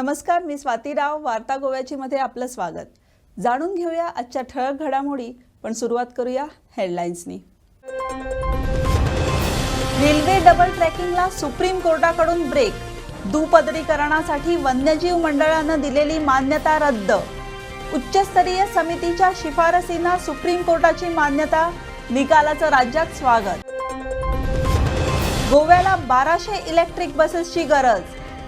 नमस्कार, मी स्वाती राव. वार्ता गोव्याची मध्ये आपलं स्वागत. जाणून घेऊया आजच्या ठळक घडामोडी, पण सुरुवात करूया हेडलाईन्सनी. रेल्वे डबल ट्रॅकिंगला सुप्रीम कोर्टाकडून ब्रेक. दुपदरीकरणासाठी वन्यजीव मंडळानं दिलेली मान्यता रद्द. उच्चस्तरीय समितीच्या शिफारसींना सुप्रीम कोर्टाची मान्यता. निकालाचं राज्यात स्वागत. गोव्याला 1200 इलेक्ट्रिक बसेसची गरज.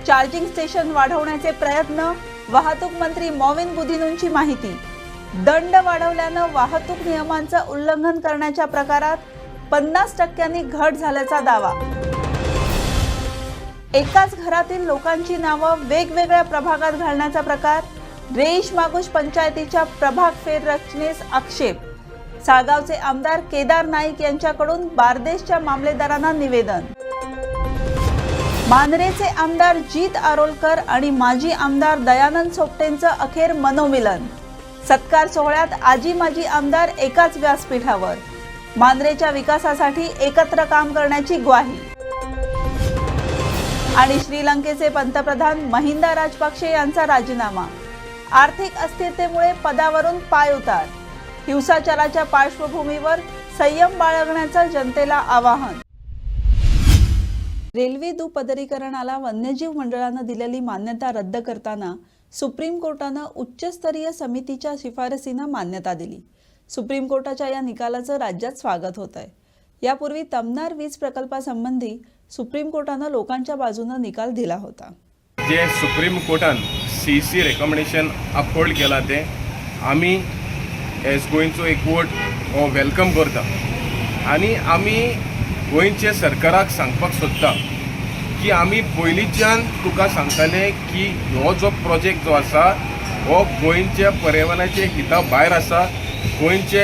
चार्जिंग स्टेशन वाढवण्याचे प्रयत्न. वाहतूक मंत्री मॉविन बुदिनूंची माहिती. दंड वाढवल्यानं वाहतूक नियमांचं उल्लंघन करण्याच्या प्रकारात 50% घट झाल्याचा दावा. एकाच घरातील लोकांची नावं वेगवेगळ्या प्रभागात घालण्याचा प्रकार. रेईश मागुश पंचायतीच्या प्रभाग फेररचनेस आक्षेप. साळगावचे आमदार केदार नाईक यांच्याकडून बारदेशच्या मामलेदारांना निवेदन. मांद्रेचे आमदार जीत आरोलकर आणि माजी आमदार दयानंद सोपटेंचं अखेर मनोमिलन. सत्कार सोहळ्यात आजी माजी आमदार एकाच व्यासपीठावर. मांद्रेच्या विकासासाठी एकत्र काम करण्याची ग्वाही. आणि श्रीलंकेचे पंतप्रधान महिंदा राजपक्षे यांचा राजीनामा. आर्थिक अस्थिरतेमुळे पदावरून पायउतार. हिंसाचाराच्या पार्श्वभूमीवर संयम बाळगण्याचं जनतेला आवाहन. रेल्वे दुपदरीकरणाला वन्यजीव मंडळानं दिलेली मान्यता रद्द करताना सुप्रीम कोर्टानं उच्चस्तरीय समितीच्या शिफारसींना मान्यता दिली. सुप्रीम कोर्टाच्या या निकालाचं राज्यात स्वागत होत आहे. यापूर्वी तमनार वीज प्रकल्पासंबंधी सुप्रीम कोर्टानं लोकांच्या बाजूनं निकाल दिला होता. जे सुप्रीम कोर्टान सीसी रेकमेंडेशन अपहोल्ड केला ते आम्ही एज गोंयचो एक वोट वेलकम करता. आणि आम्ही गोंयचे सरकाराक सांगपाक सोदता की आम्ही पयलींच्यान तुका सांगताले की हो जो प्रोजेक्ट जो आसा हो गोंयच्या पर्यावरणाचे हिता भायर आसा, गोंयचे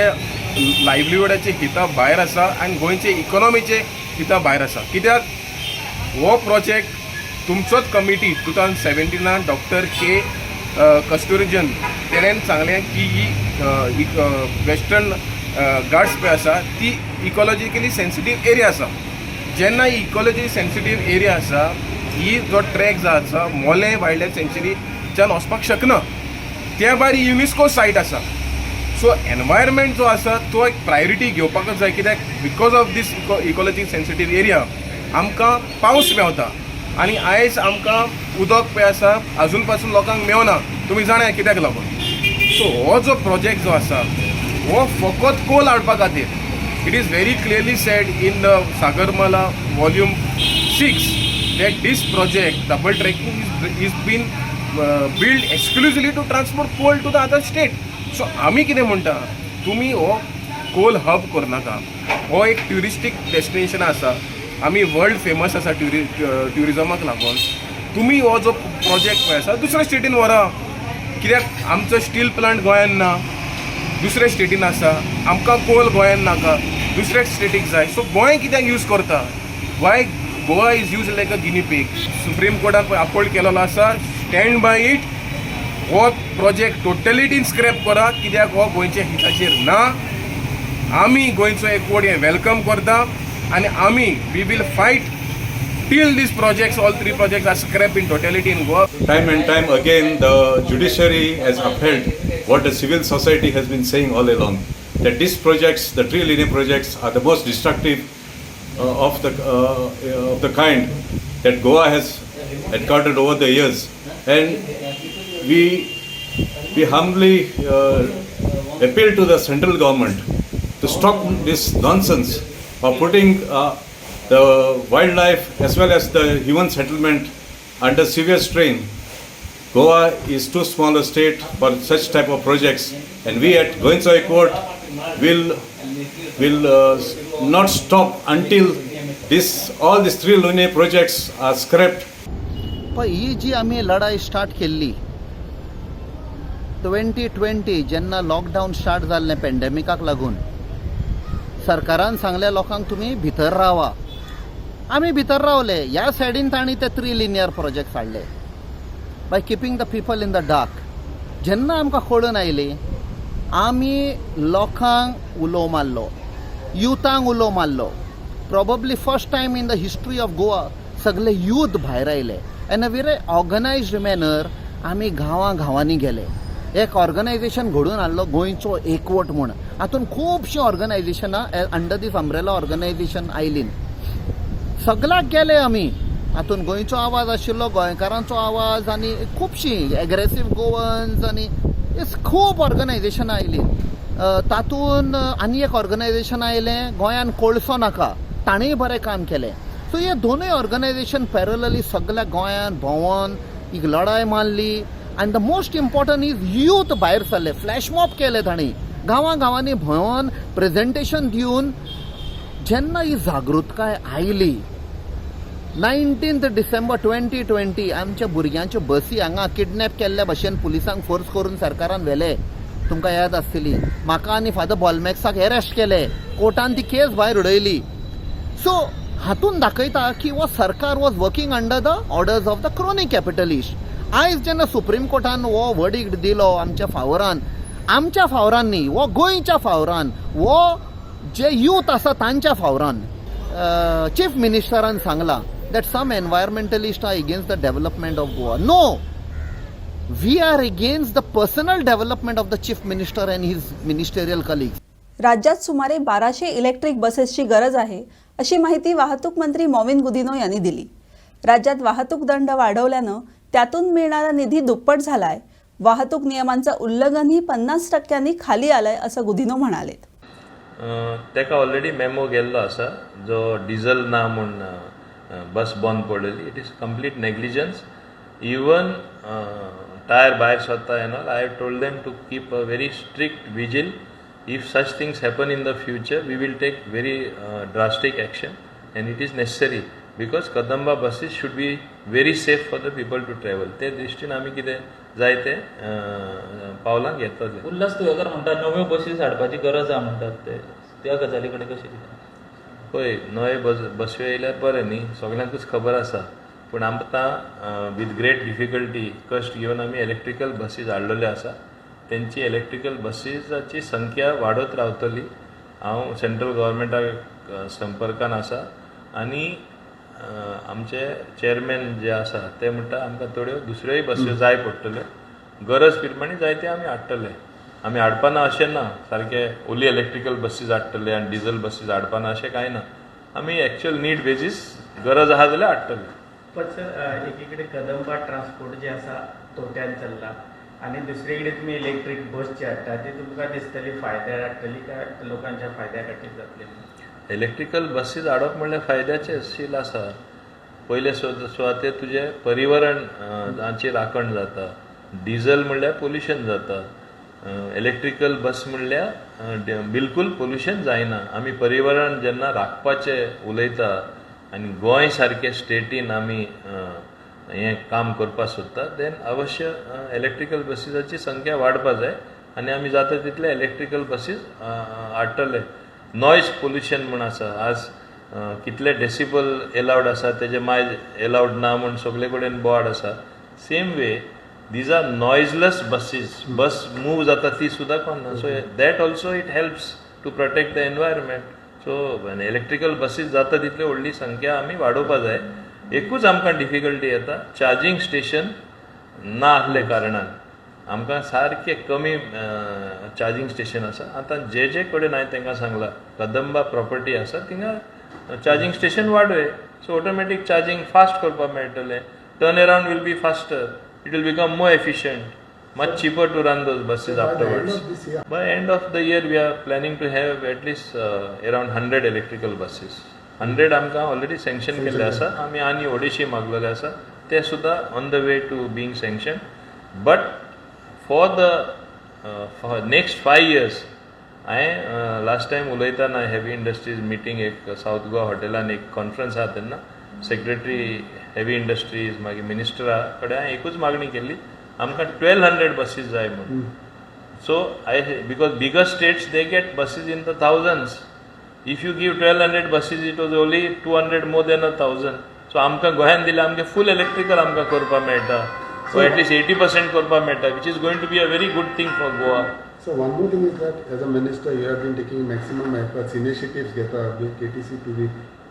लायव्हलीवुडाचे हिता भायर आसा आनी गोंयचे इकॉनॉमीचे हिता भायर आसा. कित्याक हो प्रोजेक्ट तुमचोच कमिटी 2017 डॉक्टर के कस्तुरंजन तेणेन सांगलें की ही वेस्टर्न घाट्स पळय आसा ती इकॉलॉजिकली सेन्सिटीव एरिया आसा. जेन्ना ही इकॉलॉजी सेन्सिटीव एरिया आसा, ही जो ट्रॅक जो आसा मोले वायल्ड लायफ सँच्युरीच्यान वचपाक शकना. त्या भायर युनेस्को सायट आसा. सो एनवायरमेंट जो आसा तो एक प्रायोरिटी घेवपाकच जाय. कित्याक because of this ecology sensitive area आमकां पावस मेवता आनी आयज आमकां उदक पळय आसा अजून पासून लोकांक मेवना. तुमी जाणा कित्याक लागून. सो हो जो प्रोजेक्ट जो आसा हो फकत कोल हाडपा खातीर. It is very clearly said in the Sagarmala volume 6 that this project double tracking is been built exclusively to transport coal to the other state. So आम्ही कितें म्हणटा, तुमी हो कोल हब करनाका. हो एक ट्युरिस्टीक डेस्टिनेशन आसा. आमी वर्ल्ड फेमस आसा ट्युरिजमाक लागून. तुमी हो जो प्रोजेक्ट पळय आसा दुसऱ्या स्टेटीन व्हरा. कित्याक आमचो स्टील प्लांट गोंयान ना, दुसऱ्या स्टेटीन आसा. आमकां कोल गोंयान नाका, दुसऱ्या स्टेटीक जाय. सो गोंय कित्याक यूज करता? Why Goa is use like a guinea pig. Supreme कोर्टान अपहोल्ड केलेलो आसा. Stand by it. हो प्रोजेक्ट टोटलिटीन स्क्रॅप करा. कित्याक हो गोंयच्या हिताचेर ना. आमी गोंयचो एक वोट हें वेलकम करता आनी आमी we will fight till these projects, all three projects are scrapped in totality in Goa. Time and time again, the judiciary has upheld what the civil society has been saying all along, that these projects, the tree linear projects, are the most destructive of the kind that Goa has encountered over the years. And we humbly appeal to the central government to stop this nonsense of putting the wildlife as well as the human settlement under severe strain. Goa is too small a state for such type of projects, and we at Goenchoi Court will not stop until all these three linear projects are scrapped. पण ही जी आम्ही लढाई start केल्ली 2020 जेन्ना lockdown start जाल्लें पॅन्डेमिकाक लागून, सरकारान सांगल्या लोकांक तुमी भितर रावा. आम्ही भितर रावले. ह्या सायडीन तांणी ते 3 लिनियर प्रोजेक्ट हाडले by keeping the people in the dark. जेन्ना आमकां कळून आयली, आमी लोकांक उलो मारलो, युथांक उलो मारलो. Probably first time in the history of Goa सगळे यूथ भायर आयले in a very organised manner आमी गांवांनी गेले. एक ऑर्गनायझेशन घडून हाडलो गोंयचो एकवट म्हूण. हातून खुबशीं ऑर्गनायझेशनां अंडर दीस अम्ब्रेला ऑर्गनायझेशन आयलीं. सगळ्याक गेले आमी. हातून गोंयचो आवाज आशिल्लो, गोंयकारांचो आवाज आनी खुबशीं एग्रेसीव गोवन्स आनी खूब ऑर्गनायझेशनां आयलीं. तातूंत आनी एक ऑर्गनायझेशन आयलें गोंयान कोळसो नाका, ताणेंय बरें काम केलें. सो हे दोनूय ऑर्गनायझेशन पॅरलली सगळ्या गोंयान भोंवून एक लढाय मारली. आनी the most important is youth भायर सरले, फ्लॅश मॉब केले तांणी गांवांनी भोंवून प्रेझेंटेशन दिवन. जेन्ना ही जागृताय आयली 19 डिसेंबर 2020 आमच्या भुरग्यांच्यो बसी हांगा किडनॅप केल्ल्या भशेन पुलिसांक फोर्स करून सरकारान व्हेले. तुमकां याद आसतली. म्हाका आनी फादर बॉलमॅक्साक अरेस्ट केले. कोर्टान ती केस भायर उडयली. सो हातून दाखयता की हो सरकार was working under the orders of the crony capitalist. आयज जेन्ना सुप्रीम कोर्टान हो वर्डिक्ट दिलो आमच्या फावरान न्ही, हो गोंयच्या फावरान, हो जे यूथ आसा तांच्या फावरान चीफ मिनिस्टरान सांगला that some environmentalists are against the development of Goa. No! We are against the personal development of the Chief Minister and his ministerial colleagues. राज्यात सुमारे 1200 इलेक्ट्रिक बसेसची गरज आहे, अशी माहिती वाहतूक मंत्री मॉविन गुदिनो यांनी दिली. राज्यात वाहतूक दंड वाढवल्यानं त्यातून मिळणारा निधी दुप्पट झालाय. वाहतूक नियमांचं उल्लंघनही 50% खाली आलंय, असं गुदिनो म्हणाले. तेका ऑलरेडी मेमो गेल्लो आसा जो डिझल ना म्हूण बस बंद पडलेली. It is complete negligence. Even tyre भायर सोदता and all, I have told them to keep a very strict vigil. If such things happen in the future we will take very drastic action and it is necessary because Kadamba buses should be very safe for the people to travel. ते दृश्टीन आमी कितें जाय ते पावलां घेतले. उल्हास तुयेकर म्हणटा नव्यो बसीस हाडपाची गरज आहा म्हणटात ते, त्या गजाली कडेन कशें कितें? पळय, नवे बसयो येयल्यार बरें न्ही, सगळ्यांकूच खबर आसा. पूण आमकां विथ ग्रेट डिफिकल्टी कश्ट घेवन आमी इलेक्ट्रिकल बसीस हाडलेल्यो आसा. तेंची इलेक्ट्रिकल बसीसाची संख्या वाडत रावतली. हांव सेंट्रल गव्हर्मेंटाक संपर्कान आसा आनी आमचे चेअरमॅन जे आसा ते म्हणटा आमकां थोड्यो दुसऱ्योय बस्यो जाय पडटल्यो. गरज प्रमाणे जाय ते आमी हाडटले. आमी हाडपाना अशें ना, सारके ओली इलेक्ट्रिकल बसीस हाडटले आनी डिझल बसीस हाडपाना अशें कांय ना. आमी एक्चुअल नीड बेजीस गरज आहा जाल्यार हाडटले. पण सर एकीकडे कदंबा ट्रान्सपोर्ट जे आसा तोट्यान चल्ला आणि दुसरीकडे तुम्ही इलेक्ट्रिक बसची हाडटा ती तुमकां दिसतली फायद्यार हाडटली काय लोकांच्या फायद्या खातीर जातली? इलेक्ट्रिकल बसीस हाडप म्हणल्यार फायद्याचें आशिल्लें आसा. पयले सुवातेर तुजें परिवहनाची राखण जाता. डिझल म्हणल्यार पोल्युशन जाता. इलेक्ट्रिकल बस म्हणल्यार बिलकूल पोल्युशन जायना. आमी परिवहन जेन्ना राखपाचें उलयता आनी गोंय सारके स्टेटीन आमी हें काम करपाक सोदता देन अवश्य इलेक्ट्रिकल बसीसाची संख्या वाडपा जाय आनी आमी जाता तितले इलेक्ट्रिकल बसीस हाडटले. नॉयज पोल्युशन म्हूण आसा, आज कितले डेसिबल एलावड आसा तेजे माय एलावड ना म्हूण सगळे कडेन बोर्ड आसा. Same way these are noiseless buses. Bus move जाता ती सुद्धा कोन्ना. So that also it helps to protect the environment. So when electrical buses जाता तितले व्हडली संख्या आमी वाडोवपा जाय. एकूच आमकां डिफिकल्टी येता, चार्जिंग स्टेशन ना आसले कारणान आमकां सारके कमी चार्जिंग स्टेशन आसा. आतां जे कडेन हांवें तांकां सांगलां कदंबा प्रॉपर्टी आसा थिंगा चार्जिंग स्टेशन वाडोय. सो ऑटोमॅटीक चार्जिंग फास्ट करपाक मेळटलें. Turn around will be faster. It will become more efficient, much cheaper to run those buses afterwards. By end of the year, we are planning to have at least around 100 electrical buses. 100 आमकां already sanction केल्ले आसा. आमी आनी 250 मागलेले आसा. ते सुद्धा on the way to being sanctioned. But for the next 5 years, हांवें last time उलयतना हेवी इंडस्ट्रीज मिटींग एक साऊथ गोवा हॉटेलान एक कॉन्फरन्स आहा तेन्ना सेक्रेटरी हेवी इंडस्ट्रीज मागीर मिनिस्टरा कडेन हांवें एकूच मागणी केल्ली आमकां 1200 बसीस जाय म्हणून. So because bigger states they get buses in the thousands. If you give 1200 buses it was only 200 more than 1000. So आमकां गोंयांत दिल्यार आमकां फूल इलेक्ट्रिकल आमकां करपाक मेळटा. सो एटलीस्ट 80% करपाक मेळटा which is going to be a very good thing for Goa. So one more thing is that as a minister you have been taking maximum efforts, initiatives get KTC to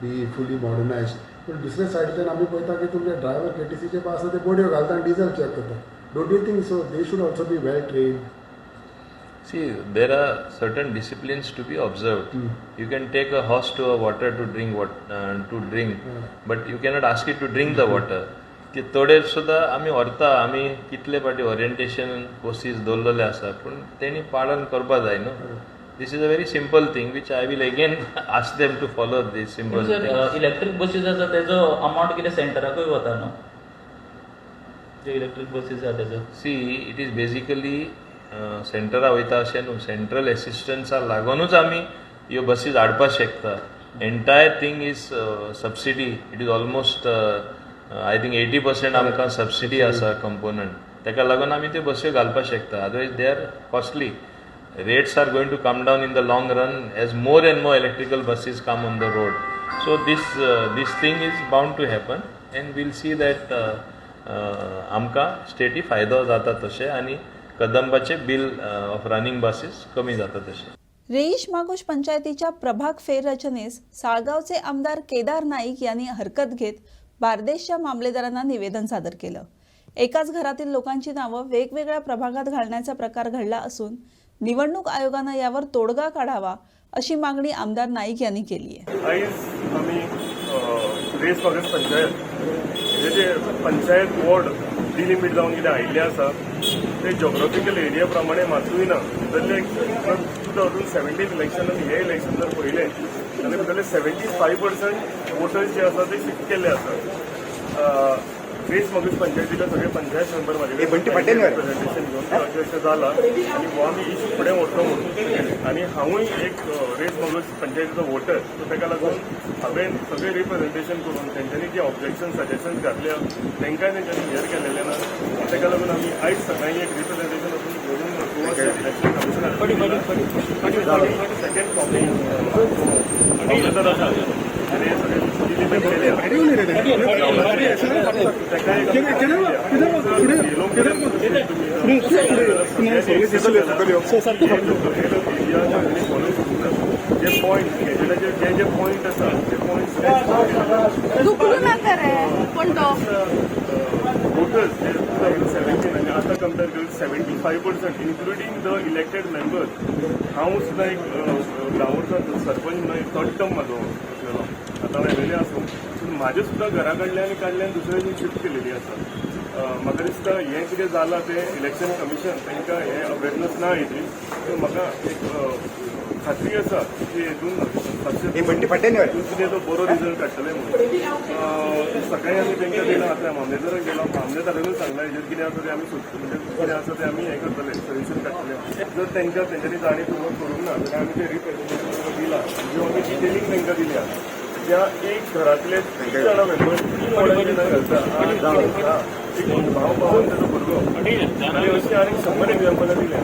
be fully modernized. पण दुसऱ्या सायडीच्यान आमी पळयता की तुमचे driver KTCचे पळय आसा ते बोडयो घालता आनी डिझल चॅक करता. Don't you think so they should also be well trained? See, there are certain disciplines to be observed. You can take a horse to a water to drink, but you cannot ask it to drink the water. ते थोडे सुद्दां आमी व्हरता, आमी कितले फाटी orientation courses दवरलेले आसा, पूण तेणी पालन करपा जाय न्हू. This is a very simple thing which I will again ask them to follow this simple thing. Electric buses आसा तेजो अमाउंट कितें सेंटराकूय वता न्हू, जे इलेक्ट्रीक बसीस आसा तेजो. See, it is basically सेंटरा वयता अशें न्हू, सेंट्रल एसिस्टन्सा लागूनच आमी ह्यो बसीस हाडपाक शकता. Entire thing is subsidy. It is almost I think 80% आमकां सबसिडी आसा कंपोनंट. ताका लागून आमी त्यो बसी घालपाक शकता. Otherwise they are costly. Rates are going to come down in the long run as more and more electrical buses come on the road. So this thing is bound to happen, and we'll see that आमकां स्टेटी फायदो जाता तशें आनी कदंबाचे bill of running buses कमी जाता तशें. रेईश मागोश पंचायतीच्या प्रभाग फेररचनेस साळगावचे आमदार केदार नाईक यांनी हरकत घेत बारदेशच्या मामलेदारांना निवेदन सादर केलं. एकाच घरातील लोकांची नावं वेगवेगळ्या प्रभागात घालण्याचा प्रकार घडला असून निवडणूक आयोगानं यावर तोडगा काढावा अशी मागणी आमदार नाईक यांनी केली आहे. आयज आमी रेस मागोश पंचायत जे पंचायत वॉर्ड डिलिमीट जावन कितें आयिल्लें आसा ते जॉग्राफिकल एरिया प्रमाणे मातूय ना. भितरले 2017 इलेक्शन आनी हे इलेक्शन जर पळयलें जाल्यार भितरले 75% वोटर्स जे आसा ते शिफ्ट केल्ले आसा. रेस मागोश पंचायतीला सगळे पंचायत मेंबर म्हाजे रिप्रेझेंटेशन घेवन अशें जाला आनी हो आमी इश्यू फुडें व्हरचो म्हणून. आनी हांवूय एक रेस मागोश पंचायतीचो वोटर, सो ताका लागून हांवें सगळें रिप्रेझेंटेशन करून तेंच्यांनी जे ऑब्जेक्शन सजेशन्स घातल्या तेंकांय तेंच्यांनी हियर केलेलें ना. ताका लागून आमी आयज सकाळीं एक रिप्रेझेंटेशन घेवन Goa state election commissioner second copy मामलेदार आसा आनी हे सगळे डिलिमीट जे पॉइंट जे पॉइंट आसा ते पॉइंट वोटर्स 2017 आनी आतां कंपेर करून 75% इन्क्लुडींग द इलेक्टेड मेंबर्स. हांव सुद्दां एक गांवचो सरपंच म्हणून एक थर्ड टर्म म्हाजो आसलेलो, आतां हांव एमएलए आसूं. पूण म्हाजे सुद्दां घरा कडल्यान काडल्यान दुसऱ्यानी शिफ्ट केलेली आसा. म्हाका दिसता हें कितें जालां तें इलेक्शन कमिशन तांकां हें अवेरनस ना हेची. सो म्हाका एक खात्री आसा की हेतून कितें तो बरो रिजल्ट काडटले म्हणून. सकाळीं आमी तांकां दिला, आतां मामलेदाराक गेलो, मामलेदारानूय सांगला हेजेर कितें आसा तें आमी म्हणजे कितें आसा तें आमी हें करतले, सजेशन काडटले. जर तेंच्यांनी जाणीवपूर्वक करूंक ना जाल्यार आमी तें रिप्रेझेंटेशन दिला, ज्यो आमी डिटेलिंग तांकां दिल्या. त्या एक घरांतले 3 जाणां मेंबर्स 3 वॉर्डांचें नांव घालता. एक भाव भावन ताचो भुरगो आनी अशी आनीक 100 एक्झाम्पलां दिल्या.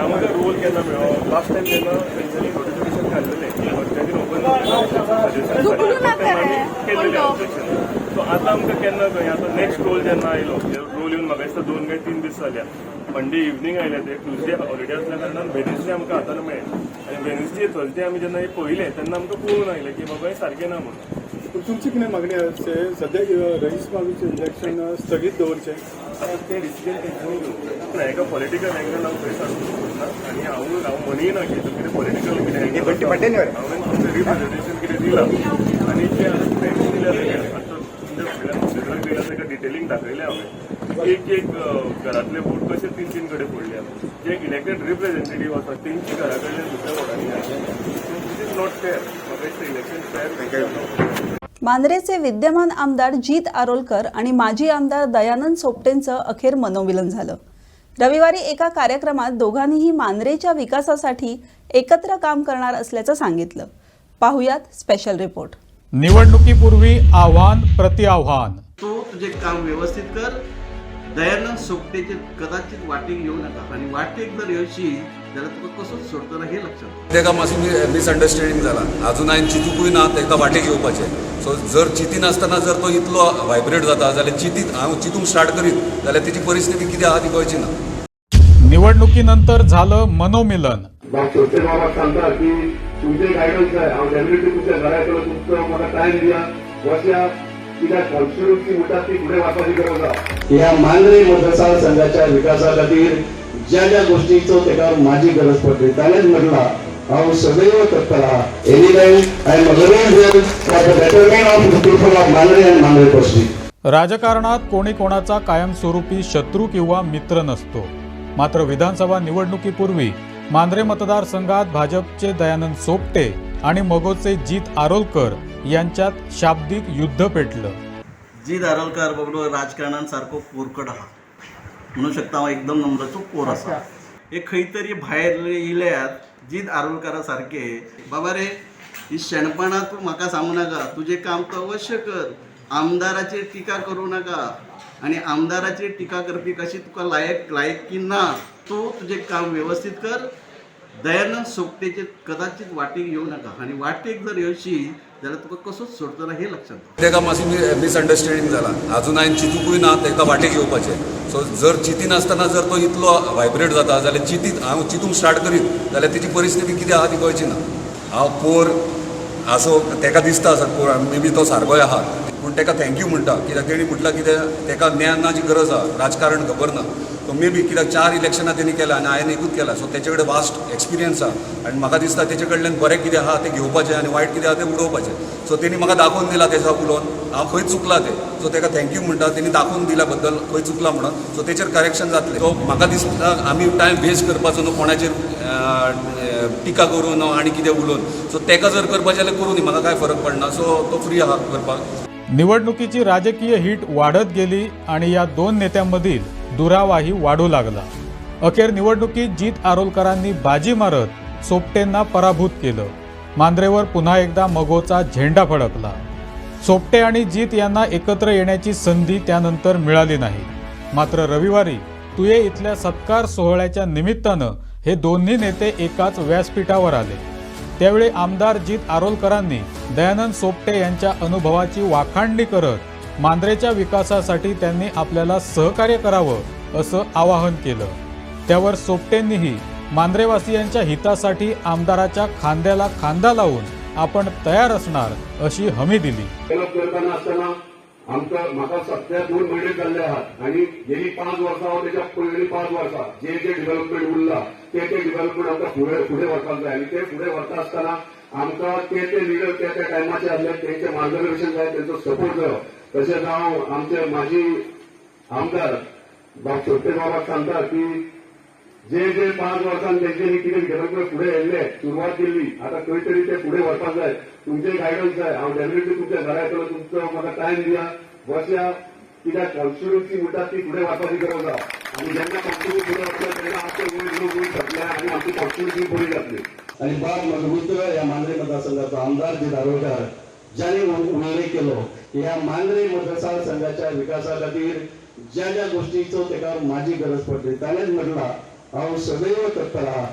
आमकां रोल केन्ना मेळ्ळो, लास्ट टायम जेन्ना तेंच्यांनी नोटिफिकेशन काडलेलें तेन्ना ओपन केल्लेलें ऑब्जेक्शन. सो आतां आमकां केन्ना खंय आतां नेक्स्ट रोल जेन्ना आयलो, रोल येवन म्हाका दिसता 2 काय 3 दीस जाल्या. मंडे इवनिंग आयले ते, ट्युजडे हॉलिडे आसल्या कारणान वेडनेसडे आमकां हातान मेळ्ळें. आनी वेडनेसडे थर्सडे आमी जेन्ना हे पळयलें तेन्ना आमकां कळून आयलें की बाबा हें सारकें ना म्हणून. तुमची कितें मागणी आसा? सद्या रईस मागोश इलेक्शन स्थगीत दवरचें. आतां तें डिसिजन तेंच्यांनी घेवचें. पूण हेका पॉलिटिकल एंगल हांव खंय सांगूंक सोदना आनी हांव म्हणिना की कितें पॉलिटिकल कितें हांवें तुमचें रिप्रेझेंटेशन कितें दिलां आनी जें फ्रेंड्स दिल्या तेका आतां तुमच्या फुड्यान दिल्या तेका डिटेलिंग दाखयलें हांवें. एक घरांतले वोट कशे 3 कडेन पडले. जे इलेक्टेड रिप्रेझेंटेटीव आसा तेंची घरा कडल्यान दुसऱ्या वोटांनी घातले. So this is not fair. म्हाका दिसता इलेक्शन फेअर. मांद्रेचे विद्यमान आमदार जीत आरोलकर आणि माजी आमदार दयानंद सोपटेंचं अखेर मनोमिलन झालं. रविवारी एका कार्यक्रमात दोघांनीही मांद्रेच्या विकासासाठी एकत्र काम करणार असल्याचं सांगितलं. पाहुयात स्पेशल रिपोर्ट. निवडणुकीपूर्वी आव्हान प्रतिआव्हान. तो तुझे काम व्यवस्थित कर. दयानंद सोपटेचे कदाचित वाटेक येऊ नका आणि वाटेक जर येवशी जाल्यार तुका कसोच सोडटलो हे लक्षात. तेका मातशें मिसअंडरस्टँडींग जाला. अजून हांवें चिंतूकूय ना तेका वाटेक येवपाचें. सो जर चिंती नासतना जर तो इतलो व्हायब्रेट जाता जाल्यार हांव चिंतूंक स्टार्ट करीत जाल्यार तेजी परिस्थिती कितें आहा ती कळची ना. निवडणुकीनंतर झालं मनोमिलन. छोटे बाबा सांगतात की तुमचे गायडन्स आहे हांव डेफिनेटली तुमच्या घराकडे तुमचो म्हाका टायम दिया वर्षा कित्याक कॉन्स्टिट्युन्सी म्हणटा ती फुडें वचपाची गरज आसा. ह्या मांद्रे मतदारसंघाच्या विकासा खातीर ज्या ज्या गोष्टीचो ताका माझी गरज पडली ताणेच म्हटला हांव सदैव तत्पर आहा. Any time I am available for the betterment of the people of Mandrem and Mandrem constituency. राजकारणात कोणी कोणाचा कायमस्वरूपी शत्रू किंवा मित्र नसतो. मात्र विधानसभा निवडणुकीपूर्वी मांद्रे मतदारसंघात भाजपचे दयानंद सोपटे आणि मगोचे जीत आरोलकर यांच्यात शाब्दिक युद्ध पेटलं. जीत आरोलकर बाबलो राजकारणान सारको कोरकट आहा म्हणू शकता हांव एकदम नम्रचो कोर आसा. हे खंय तरी भायर येयल्यात जीत आरोलकरा सारके बाबा रे ही शेणपणां तूं म्हाका सांगू नाका तुजें काम तो अवश्य कर. आमदाराचेर टिका करूं नाका आणि आमदाराचेर टिका करपी कशी तुका लायकी ना. तूं तुजें काम व्यवस्थित कर. दयानंद सोपटेचे कदाचित वाटेक येवं नाका आणि वाटेक जर येवशी जाल्यार तुका कसोच सोडचो ना हे लक्षात घे. तेका मातशी मिसअंडरस्टँडींग जाला. अजून हांवें चिंतूकूय ना तेका वाटेक येवपाचें. सो जर चिंती नासतना जर तो इतलो व्हायब्रेट जाता जाल्यार हांव चिंतूंक स्टार्ट करीत जाल्यार तेजी परिस्थिती कितें आहा ती कळची ना. हांव पोर आसो तेका दिसता सर पोर मे बी तो सारकोय आहा पूण तेका थँक्यू म्हणटा कित्याक तेणी म्हटलां कितें तेका ज्ञानाची गरज आहा राजकारण खबर ना. तो मे बी कित्याक 4 इलेक्शनां तेणी केला आनी हांवें एकूच केला. सो तेचे कडेन वास्ट एक्सपिरियन्स आहा आनी म्हाका दिसता तेचे कडल्यान बरें कितें आहा तें घेवपाचें आनी वायट कितें आहा तें उडोवपाचें. सो तेणी म्हाका दाखोवन दिला तेच्या उलोवन हांव खंय चुकलां तें. सो तेका थँक्यू म्हणटा तेणी दाखोवन दिल्या बद्दल खंय चुकलां म्हणून. सो तेचेर करेक्शन जातलें. सो म्हाका दिसता आमी टायम वेस्ट करपाचो न्हू कोणाचेर टिका करून आनी कितें उलोवन. सो तेका जर करपाचें जाल्यार करूं न्ही म्हाका कांय फरक पडना. सो तो फ्री आहा करपाक. निवडणुकीची राजकीय हीट वाढत गेली आणि या दोन नेत्यांमधील दुरावाही वाढू लागला. अखेर निवडणुकीत जीत आरोलकरांनी बाजी मारत सोपटेंना पराभूत केलं. मांद्रेवर पुन्हा एकदा मगोचा झेंडा फडकला. सोपटे आणि जीत यांना एकत्र येण्याची संधी त्यानंतर मिळाली नाही. मात्र रविवारी तुये इथल्या सत्कार सोहळ्याच्या निमित्तानं हे दोन्ही नेते एकाच व्यासपीठावर आले. त्यावेळी आमदार जीत आरोलकरांनी दयानंद सोपटे यांच्या अनुभवाची वाखाणणी करत मांद्रेच्या विकासासाठी त्यांनी आपल्याला सहकार्य करावं असं आवाहन केलं. त्यावर सोपटेंनीही मांद्रेवासियांच्या हितासाठी आमदाराच्या खांद्याला खांदा लावून आपण तयार असणार अशी हमी दिली. म्हाका सध्या 2 महिने जाल्ले आहात आणि गेली 5 वर्सां त्याच्या पयलीं 5 वर्सां जे डेव्हलपमेंट उरला ते डेव्हलपमेंट आमकां फुडें व्हरपाक जाय आणि ते फुडें व्हरता आसतना आमकां ते लिडर त्या टायमाचे आसले तेंचें मार्गदर्शन जाय तेंचो सपोर्ट जायो. तशेंच हांव आमचे माजी आमदार छोटे बाबाक सांगता की जे 5 वर्सांत तेंच्यांनी कितें डेव्हलपमेंट फुडें येयल्ले सुरवात केल्ली आतां खंय तरी ते फुडें व्हरपाक जाय. तुमचे गायडन्स जाय. हांव डेफिनेटली तुमच्या घरा येतलो तुमचो म्हाका टायम दिया वर्षा कित्याक कॉन्स्टिट्युन्सी म्हणटा ती फुडें वचपाची गरज आहा. आनी जेन्ना कॉन्स्टिट्युन्सी फुडें वतले तेन्ना आमचे वयर जातले आनी आमची कॉन्स्टिट्युन्सी बरी जातली. आनी बाब मजबूत ह्या मांद्रे मतदारसंघाचो आमदार जीत आरोलकर ज्याने उल्लेख केलो ह्या मांद्रे मतदारसंघाच्या विकासा खातीर ज्या ज्या गोष्टीचो ताका माझी गरज पडली ताणेच म्हटला हांव सदैव तत्पर आहा.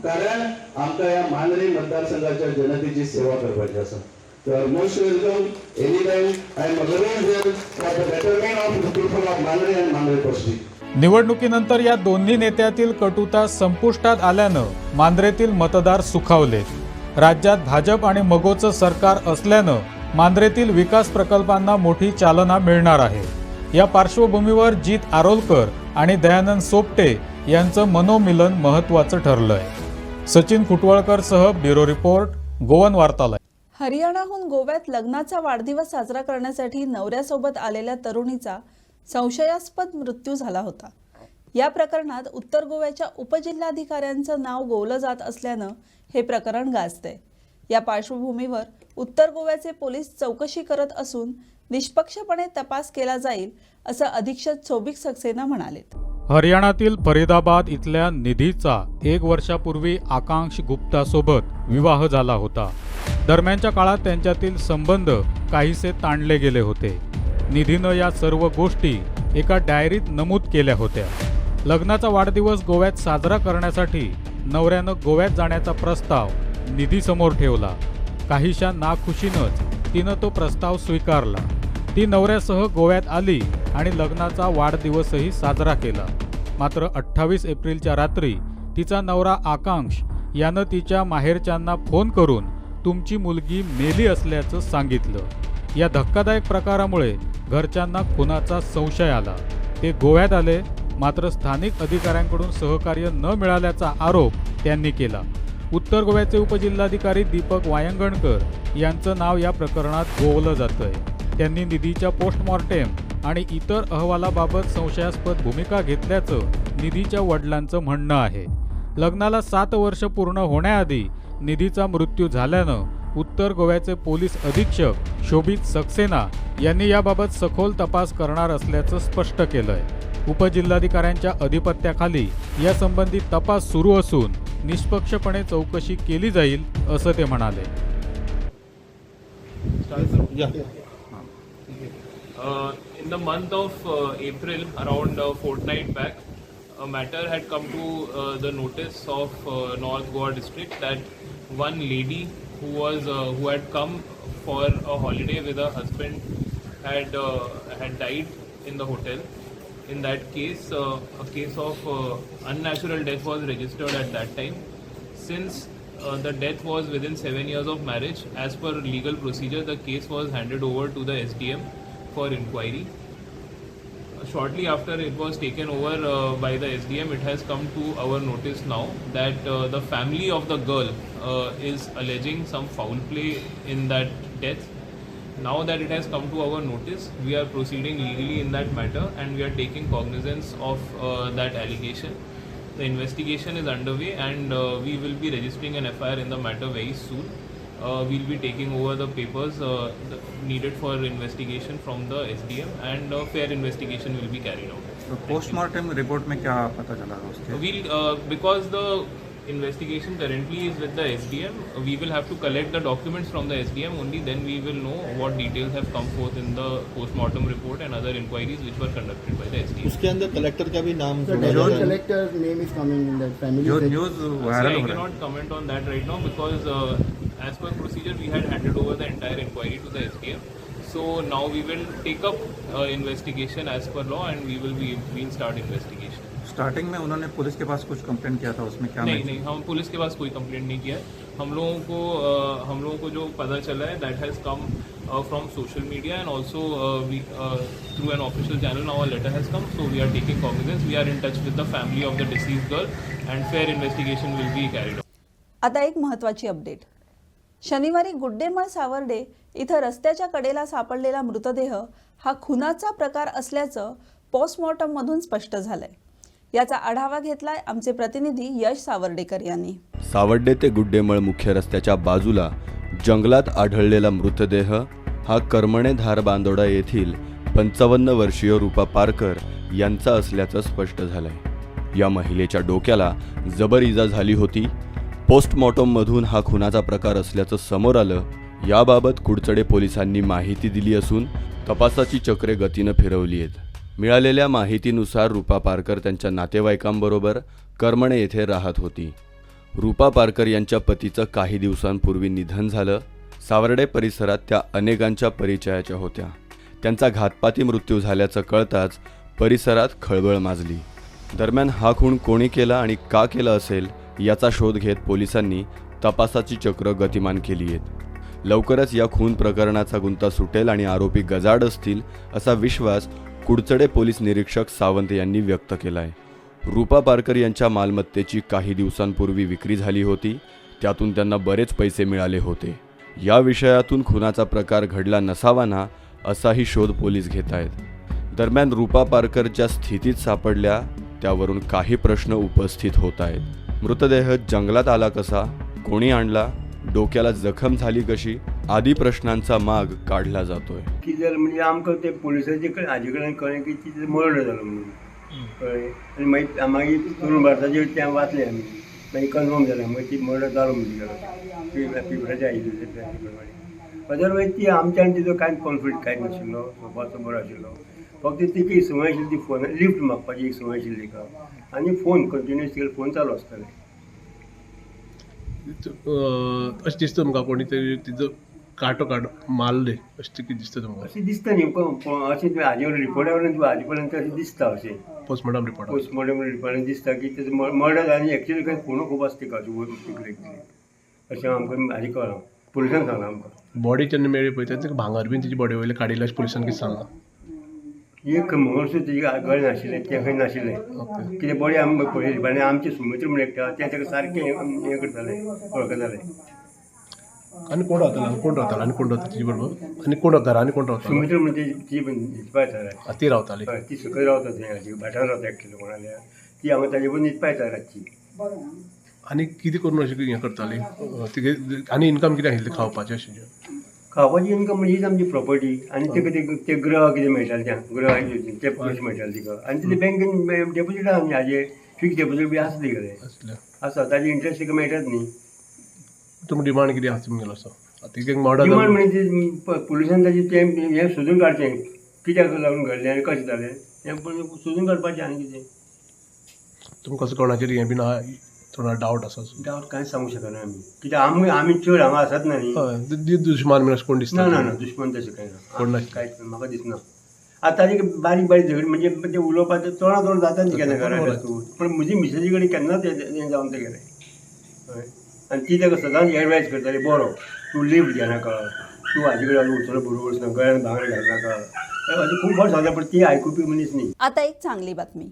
कारण आमकां ह्या मांद्रे मतदारसंघाच्या जनतेची सेवा करपाची आसा. तर most welcome any time I am available for the betterment of the people of Mandrem and Mandrem constituency. निवडणुकीनंतर या दोन्ही नेत्यातील कटुता संपुष्टात आल्यानं मांद्रेतील मतदार सुखावले. राज्यात भाजप आणि मगोचं सरकार असल्यानं मांद्रेतील विकास प्रकल्पांना मोठी चालना मिळणार आहे. या पार्श्वभूमीवर जीत आरोलकर आणि दयानंद सोपटे यांचं मनोमिलन महत्त्वाचं ठरलंय. सचिन खुटवळकरसह ब्युरो रिपोर्ट, गोवन वार्तालय. हरियाणाहून गोव्यात लग्नाचा वाढदिवस साजरा करण्यासाठी नवऱ्यासोबत आलेल्या तरुणीचा संशयास्पद मृत्यू झाला होता. या प्रकरणात उत्तर गोव्याच्या उपजिल्हाधिकाऱ्यांचं नाव गोवलं जात असल्यानं हे प्रकरण गाजतंय. या पार्श्वभूमीवर उत्तर गोव्याचे पोलीस चौकशी करत असून निष्पक्षपणे तपास केला जाईल असं अधीक्षक शोभिक सक्सेना म्हणालेत. हरियाणातील फरीदाबाद इथल्या निधीचा 1 वर्षापूर्वी आकांक्ष गुप्तासोबत विवाह झाला होता. दरम्यानच्या काळात त्यांच्यातील संबंध काहीसे ताणले गेले होते. निधीनं या सर्व गोष्टी एका डायरीत नमूद केल्या होत्या. लग्नाचा वाढदिवस गोव्यात साजरा करण्यासाठी नवऱ्यानं गोव्यात जाण्याचा प्रस्ताव निधीसमोर ठेवला. काहीशा नाखुशीनंच तिनं तो प्रस्ताव स्वीकारला. ती नवऱ्यासह गोव्यात आली आणि लग्नाचा वाढदिवसही साजरा केला. मात्र 28 एप्रिलच्या रात्री तिचा नवरा आकांक्ष यानं तिच्या माहेरच्यांना फोन करून तुमची मुलगी मेली असल्याचं सांगितलं। या धक्कादायक प्रकारामुळे घरच्यांना खुनाचा संशय आला। ते गोव्यात आले, मात्र स्थानिक अधिकाऱ्यांकडून सहकार्य न मिळाल्याचा आरोप त्यांनी केला। उत्तर गोव्याचे उपजिल्हाधिकारी दीपक वायंगणकर यांचं नाव या प्रकरणात गोवलं जातंय। त्यांनी निधीच्या पोस्टमॉर्टेम आणि इतर अहवालाबाबत संशयास्पद भूमिका घेतल्याचं निधीच्या वडिलांचं म्हणणं आहे। लग्नाला 7 वर्ष पूर्ण होण्याआधी निधीचा मृत्यू झाल्यानं उत्तर गोव्याचे पोलीस अधीक्षक शोभित सक्सेना यांनी याबाबत सखोल तपास करणार असल्याचं स्पष्ट केलंय। उपजिल्हाधिकाऱ्यांच्या अधिपत्याखाली यासंबंधी तपास सुरू असून निष्पक्षपणे चौकशी केली जाईल असं ते म्हणाले। In the month of April, around a fortnight back, a matter had come to the notice of North Goa district that one lady who had come for a holiday with her husband had died in the hotel. In that case, a case of unnatural death was registered at that time. Since the death was within 7 years of marriage, as per legal procedure, the case was handed over to the SDM for inquiry. Shortly after it was taken over by the SDM, it has come to our notice now that the family of the girl is alleging some foul play in that death. Now that it has come to our notice, we are proceeding legally in that matter and we are taking cognizance of that allegation. The investigation is underway and we will be registering an FIR in the matter very soon. We'll be taking over the papers needed for investigation from the SDM and fair investigation will be carried out. तो postmortem report में क्या पता चला उसके? Because the investigation currently is with the SDM, we will have to collect the documents from the SDM, only then we will know what details have come forth in the postmortem report and other inquiries which were conducted by the SDM. उसके अंदर collector का भी नाम collector's name is coming in that family. जो news viral हो I रहा है। cannot comment on that right now because as per procedure we had handed over the entire inquiry to the SDM. So now we will take up investigation as per law and we'll start investigation. Starting में उन्होंने police के पास कुछ complaint किया था, उसमें क्या? नहीं, हम पुलिस के पास कोई कंप्लेंट नहीं किया। हम लोगों को जो पता चला है that has come from social media and also through an official channel now a letter has come, so we are taking cognizance, we are in touch with the family of the deceased girl and fair investigation will B carried out. आता एक महत्त्वाची update. शनिवारी गुड्डेमळ सावर्डे इथं रस्त्याच्या कडेला सापडलेला मृतदेह हा खुनाचा प्रकार असल्याचं पोस्टमॉर्टममधून स्पष्ट झालंय। याचा आढावा घेतलाय आमचे प्रतिनिधी यश सावर्डेकर यांनी। सावर्डे ते गुड्डेमळ मुख्य रस्त्याच्या बाजूला जंगलात आढळलेला मृतदेह हा करमणे धारबांदोडा येथील 55 वर्षीय रूपा पारकर यांचा असल्याचं स्पष्ट झालंय। या महिलेच्या डोक्याला जबर इजा झाली होती। पोस्टमॉर्टममधून हा खुनाचा प्रकार असल्याचं समोर आलं। याबाबत कुडचडे पोलिसांनी माहिती दिली असून तपासाची चक्रे गतीनं फिरवली आहेत। मिळालेल्या माहितीनुसार रूपा पारकर त्यांच्या नातेवाईकांबरोबर करमणे येथे राहत होती। रूपा पारकर यांच्या पतीचं काही दिवसांपूर्वी निधन झालं। सावर्डे परिसरात त्या अनेकांच्या परिचयाच्या होत्या। त्यांचा घातपाती मृत्यू झाल्याचं कळताच परिसरात खळबळ माजली। दरम्यान हा खून कोणी केला आणि का केला असेल याचा शोध घेत पोलिसांनी तपासाची चक्र गतिमान केली आहेत। लवकरच या खून प्रकरणाचा गुंता सुटेल आणि आरोपी गजाआड असतील असा विश्वास कुडचडे पोलीस निरीक्षक सावंत यांनी व्यक्त केला आहे। रूपा पारकर यांच्या मालमत्तेची काही दिवसांपूर्वी विक्री झाली होती, त्यातून त्यांना बरेच पैसे मिळाले होते। या विषयातून खुनाचा प्रकार घडला नसावा ना असाही शोध पोलीस घेत आहेत। दरम्यान रूपा पारकर ज्या स्थितीत सापडल्या त्यावरून काही प्रश्न उपस्थित होत आहेत। मृतदेह जंगलात आला कसा, कोणी आणला, डोक्याला जखम झाली कशी आदी प्रश्नांचा माग काढला जातोय। की जर म्हणजे आमकां ते पोलिसांचे हाजे कडेन कळ्ळें की तिचें मर्डर जालो म्हणून कळ्ळें आनी मागीर तरुण भारताचेर तें वाचलें आमी मागीर कन्फर्म जालें मागीर ती मर्डर जालो म्हणजे पेपराचेर आयिल्लें प्रमाणे। अदरवायज ती आमच्या आनी तिचो कांय कॉन्फ्लिक्ट कांय नाशिल्लो, सोपाचो बरो आशिल्लो। फक्त तिका एक संवय आशिल्ली ती फोन लिफ्ट मागपाची एक संवय आशिल्ली तिका आनी फोन कंटिन्युअस तिका फोन चालू आसताले। अशें दिसता म्हाका कोणी तरी तिचो काटो मारले अशें कितें दिसता तुमकां? अशें दिसता न्ही अशें तुवें हाजे रिपोर्टा वयल्यान हाजे पर्यंत अशें दिसता अशें पोस्टमॉर्टम रिपोर्ट पोस्टमॉर्टम रिपोर्टान दिसता की तेजो मर्डर आनी एक्चुअली खंय खूण खूब आसता तिका अशें आमकां हाजे कळ्ळां पुलिसान सांगलां आमकां. बॉडी जेन्ना मेळ्ळी पळय तेन्ना भांगर बीन तेजी बॉडी वयले काडिल्ले अशें पुलिसान कितें सांगलां? एक मंगळसूत्र तेजे गळे नाशिल्लें तें खंय नाशिल्लें कितें बॉडी आमी पळयली आनी आमचे सुमित्र म्हण एकटा तें ताका सारकें हें करतालें वळखतालें. आनी कोण रावतालो आनी कोण रावता तिजे बरोबर आनी कोण घरांनी कोण रावतालो? सुमित्र म्हण ती न्हिदपा येताले ती रावताली हय ती सकयल रावता थंय हाजी भाटान रावता एकटेलो कोणाल्या ती हांगा ताजे बरोबर न्हिदपा येता रातची. आनी कितें करून अशें हें करताली तिगे आनी इनकम कितें आशिल्लें खावपाचें अशें खावपाची इनकम म्हणजे हीच आमची प्रॉपर्टी आनी ते ग्रह कितें मेळटाले त्या ग्रह ते पयशे मेळटाले तिका आनी तिथे बँकेन डेपोजीट आहा न्ही हाजे फिक्स डेपोजीट बी आसता तिगेले आसा ताजे इंट्रस्ट तिका मेळटात न्ही. तुमी डिमांड कितें आसा तुमगेलो असो तिका मर्डर डिमांड म्हणजे पुलिसान ताजें तें हें सोदून काडचें कित्याक लागून घडलें आनी कशें जालें हें सोदून काडपाचें आनी कितें. तुमकां कसो कोणाचेर हें बीन आहा थोडा डावट आसा? डावट कांय सांगूंक शकना आमी कित्याक आमी चड हांगा आसात ना न्ही. हय दुश्मन बीन अशें कोण दिसता? ना दुश्मन तशें कांय ना कोण ना कांयच म्हाका दिसना. आतां ताजे बारीक झगडी म्हणजे ते उलोवपाचें तोंडा तोंड जाता न्ही केन्ना घरांत आसूं पण म्हजी मिसेजी कडेन केन्नाच हें जावन ते गेलें हय आनी ती ताका सदांच एडवायस करताली बरो तूं लिफ्ट घेनाका तूं हाजे कडेन उचलो बरोबर वचना गळ्यान भांगर घालनाका अशें खूब फावट सांगता पण ती आयकुपी मनीस न्ही. आता एक चांगली बातमी.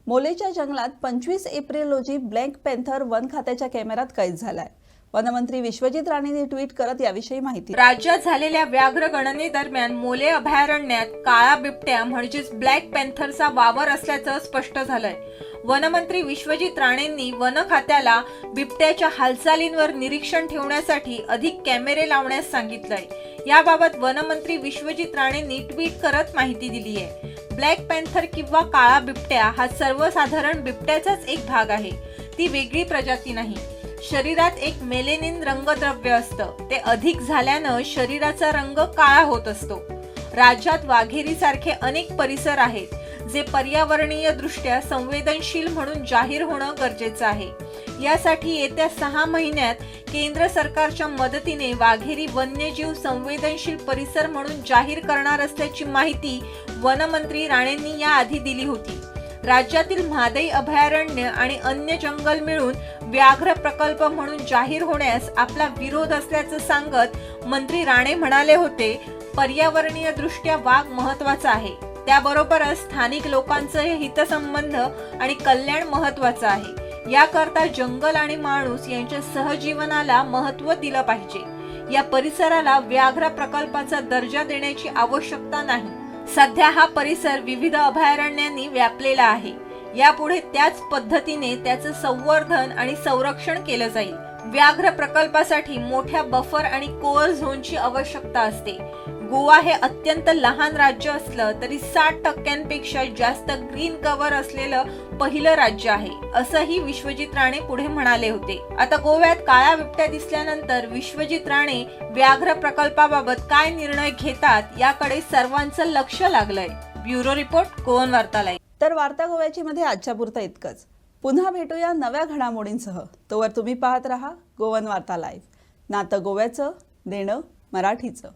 मोलेच्या जंगलात 25 एप्रिल रोजी ब्लॅक पॅन्थर वन खात्याच्या कॅमेऱ्यात कैद झालाय. वनमंत्री विश्वजित राणेंनी ट्विट करत याविषयी माहिती. राज्यात झालेल्या व्याघ्र गणनेदरम्यान मोले अभयारण्यात काळा बिबट्या म्हणजेच ब्लॅक पॅन्थरचा वावर असल्याचं स्पष्ट झालंय. वनमंत्री विश्वजित राणेंनी वन खात्याला बिबट्याच्या हालचालींवर निरीक्षण ठेवण्यासाठी अधिक कॅमेरे लावण्यास सांगितलंय. याबाबत वनमंत्री विश्वजित राणेंनी ट्विट करत माहिती दिली आहे. ब्लॅक पॅन्थर किंवा काळा बिबट्या हा सर्वसाधारण बिबट्याचाच एक भाग आहे. ती वेगळी प्रजाती नाही. शरीरात एक मेलेनिन रंगद्रव्य असतं. ते अधिक झाल्यानं शरीराचा रंग काळा होत असतो. राज्यात वाघेरीसारखे अनेक परिसर आहेत जे पर्यावरणीय दृष्ट्या संवेदनशील म्हणून जाहीर होणं गरजेचं आहे. यासाठी येत्या 6 महिन्यात केंद्र सरकारच्या मदतीने वाघेरी वन्यजीव संवेदनशील परिसर म्हणून जाहीर करणार असल्याची माहिती वनमंत्री राणेंनी याआधी दिली होती. राज्यातील म्हादई अभयारण्य आणि अन्य जंगल मिळून व्याघ्र प्रकल्प म्हणून जाहीर होण्यास आपला विरोध असल्याचं सांगत मंत्री राणे म्हणाले होते, पर्यावरणीय दृष्ट्या वाघ महत्वाचा आहे. त्याबरोबरच स्थानिक लोकांचं हितसंबंध आणि कल्याण महत्वाचं आहे. याकरता जंगल आणि माणूस यांच्या सहजीवनाला महत्त्व दिलं पाहिजे. या परिसराला व्याघ्र प्रकल्पाचा दर्जा देण्याची आवश्यकता नाही. सध्या हा परिसर विविध अभयारण्यांनी व्यापलेला आहे. यापुढे त्याच पद्धतीने त्याचं संवर्धन आणि संरक्षण केलं जाईल. व्याघ्र प्रकल्पासाठी मोठ्या बफर आणि कोअर झोनची आवश्यकता असते. गोवा हे अत्यंत लहान राज्य असलं तरी 60% जास्त ग्रीन कव्हर असलेलं पहिलं राज्य आहे, असंही विश्वजित राणे पुढे म्हणाले होते. आता गोव्यात काळा बिबट्या दिसल्यानंतर विश्वजित राणे व्याघ्र प्रकल्पाबाबत काय निर्णय घेतात याकडे सर्वांचं लक्ष लागलंय. ब्युरो रिपोर्ट, गोवन वार्ता लाईव्ह. तर वार्ता गोव्याची मध्ये आजच्या पुरतं इतकंच. पुन्हा भेटूया नव्या घडामोडींसह. तोवर तुम्ही पाहत रहा गोवन वार्ता लाईव्ह. नातं गोव्याचं, देणं मराठीचं.